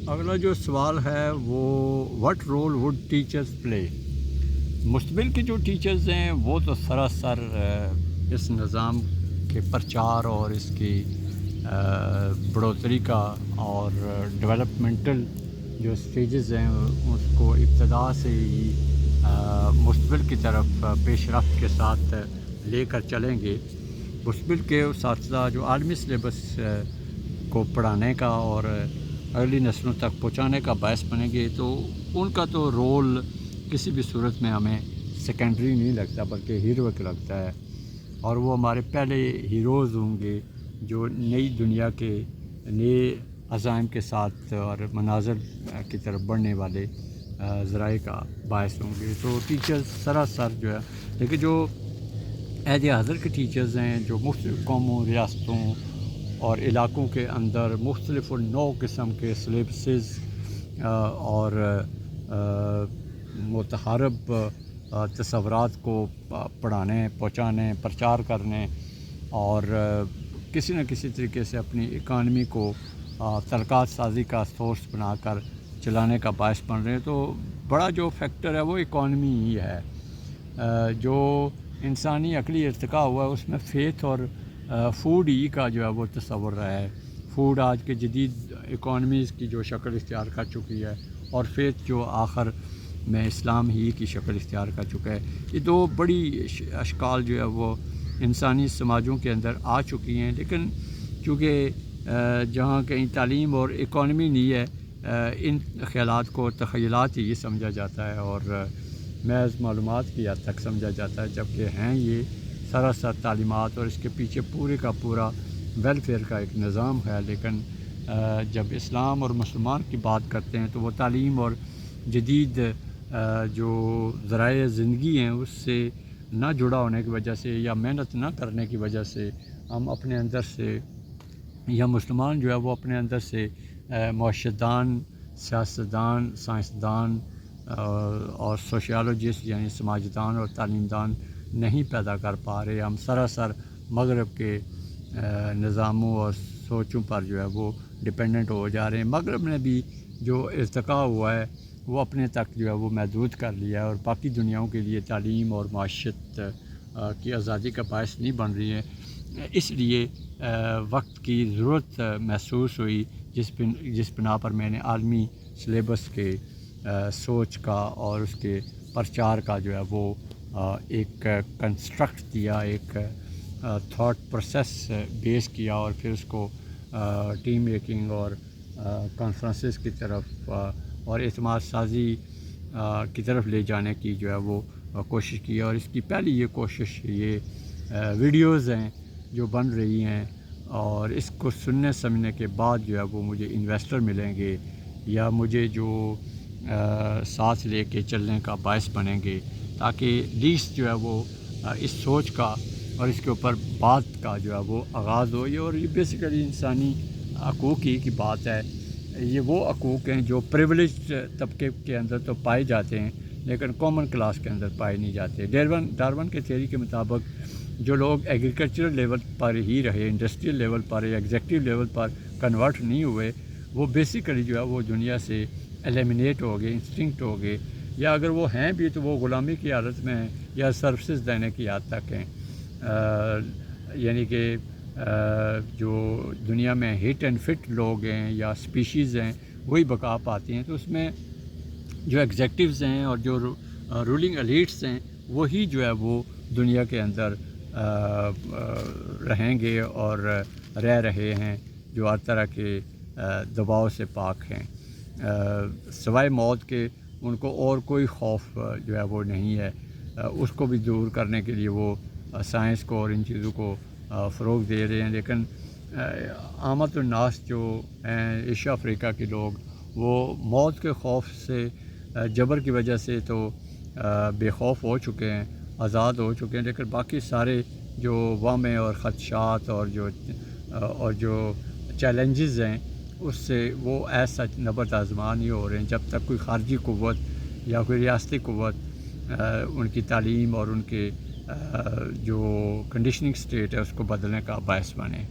اگلا جو سوال ہے وہ وٹ رول وڈ ٹیچرز پلے. مستقبل کے جو ٹیچرز ہیں وہ تو سراسر اس نظام کے پرچار اور اس کی بڑھوتری کا اور ڈیولپمنٹل جو سٹیجز ہیں اس کو ابتدا سے ہی مستقبل کی طرف پیش رفت کے ساتھ لے کر چلیں گے. مستقبل کے اساتذہ جو عالمی سلیبس کو پڑھانے کا اور اگلی نسلوں تک پہنچانے کا باعث بنیں گے تو ان کا تو رول کسی بھی صورت میں ہمیں سیکنڈری نہیں لگتا بلکہ ہیروک لگتا ہے. اور وہ ہمارے پہلے ہیروز ہوں گے جو نئی دنیا کے نئے عزائم کے ساتھ اور مناظر کی طرف بڑھنے والے ذرائع کا باعث ہوں گے. تو ٹیچرز سراسر جو ہے، لیکن جو عہد حاضر کے ٹیچرز ہیں جو مختلف قوموں، ریاستوں اور علاقوں کے اندر مختلف نو قسم کے سلیبسز اور متحارب تصورات کو پڑھانے، پہنچانے، پرچار کرنے اور کسی نہ کسی طریقے سے اپنی اکانومی کو ترقیات سازی کا سورس بنا کر چلانے کا باعث بن رہے ہیں. تو بڑا جو فیکٹر ہے وہ اکانومی ہی ہے. جو انسانی عقلی ارتقاء ہوا ہے اس میں فیتھ اور فوڈ ہی کا جو ہے وہ تصور رہا ہے. فوڈ آج کے جدید اکانومیز کی جو شکل اختیار کر چکی ہے اور فیتھ جو آخر میں اسلام ہی کی شکل اختیار کر چکا ہے. یہ دو بڑی اشکال جو ہے وہ انسانی سماجوں کے اندر آ چکی ہیں. لیکن چونکہ جہاں کہیں تعلیم اور اکانومی نہیں ہے، ان خیالات کو تخیلات ہی سمجھا جاتا ہے اور محض معلومات کی حد تک سمجھا جاتا ہے، جبکہ ہیں یہ سراسر تعلیمات اور اس کے پیچھے پورے کا پورا ویلفیئر کا ایک نظام ہے. لیکن جب اسلام اور مسلمان کی بات کرتے ہیں تو وہ تعلیم اور جدید جو ذرائع زندگی ہیں اس سے نہ جڑا ہونے کی وجہ سے یا محنت نہ کرنے کی وجہ سے ہم اپنے اندر سے یا مسلمان جو ہے وہ اپنے اندر سے معاشرتدان، سیاستدان، سائنسدان اور سوشیالوجسٹ یعنی سماج دان اور تعلیم دان نہیں پیدا کر پا رہے. ہم سراسر مغرب کے نظاموں اور سوچوں پر جو ہے وہ ڈپینڈنٹ ہو جا رہے ہیں. مغرب نے بھی جو ارتقاء ہوا ہے وہ اپنے تک جو ہے وہ محدود کر لیا ہے اور باقی دنیاؤں کے لیے تعلیم اور معاشرت کی آزادی کا باعث نہیں بن رہی ہے. اس لیے وقت کی ضرورت محسوس ہوئی جس بنا پر میں نے عالمی سلیبس کے سوچ کا اور اس کے پرچار کا جو ہے وہ ایک کنسٹرکٹ دیا، ایک تھاٹ پروسیس بیس کیا اور پھر اس کو ٹیم میکنگ اور کانفرنسز کی طرف اور اعتماد سازی کی طرف لے جانے کی جو ہے وہ کوشش کی. اور اس کی پہلی یہ کوشش یہ ویڈیوز ہیں جو بن رہی ہیں اور اس کو سننے سمجھنے کے بعد جو ہے وہ مجھے انویسٹر ملیں گے یا مجھے جو ساتھ لے کے چلنے کا باعث بنیں گے تاکہ لیسٹ جو ہے وہ اس سوچ کا اور اس کے اوپر بات کا جو ہے وہ آغاز ہو. اور یہ بیسیکلی انسانی حقوق ہی کی بات ہے. یہ وہ حقوق ہیں جو پریولیجڈ طبقے کے اندر تو پائے جاتے ہیں لیکن کامن کلاس کے اندر پائے نہیں جاتے. ڈارون کے تھیوری کے مطابق جو لوگ ایگریکلچرل لیول پر ہی رہے، انڈسٹریل لیول پر یا ایگزیکٹو لیول پر کنورٹ نہیں ہوئے، وہ بیسیکلی جو ہے وہ دنیا سے ایلیمینیٹ ہو گئے، انسٹنکٹ ہو گئے، یا اگر وہ ہیں بھی تو وہ غلامی کی حالت میں ہیں یا سروسز دینے کی حد تک ہیں. یعنی کہ جو دنیا میں ہٹ اینڈ فٹ لوگ ہیں یا سپیشیز ہیں وہی بقا پاتی ہیں. تو اس میں جو ایگزیکٹوز ہیں اور جو رولنگ ایلیٹس ہیں وہی جو ہے وہ دنیا کے اندر رہیں گے اور رہ رہے ہیں جو ہر طرح کے دباؤ سے پاک ہیں. سوائے موت کے ان کو اور کوئی خوف جو ہے وہ نہیں ہے. اس کو بھی دور کرنے کے لیے وہ سائنس کو اور ان چیزوں کو فروغ دے رہے ہیں. لیکن عامت الناس جو ہیں ایشیا افریقہ کے لوگ وہ موت کے خوف سے جبر کی وجہ سے تو بے خوف ہو چکے ہیں، آزاد ہو چکے ہیں، لیکن باقی سارے جو وامے اور خدشات اور جو چیلنجز ہیں اس سے وہ ایسا نبرد آزما نہیں ہو رہے ہیں جب تک کوئی خارجی قوت یا کوئی ریاستی قوت ان کی تعلیم اور ان کے جو کنڈیشننگ سٹیٹ ہے اس کو بدلنے کا باعث بنے.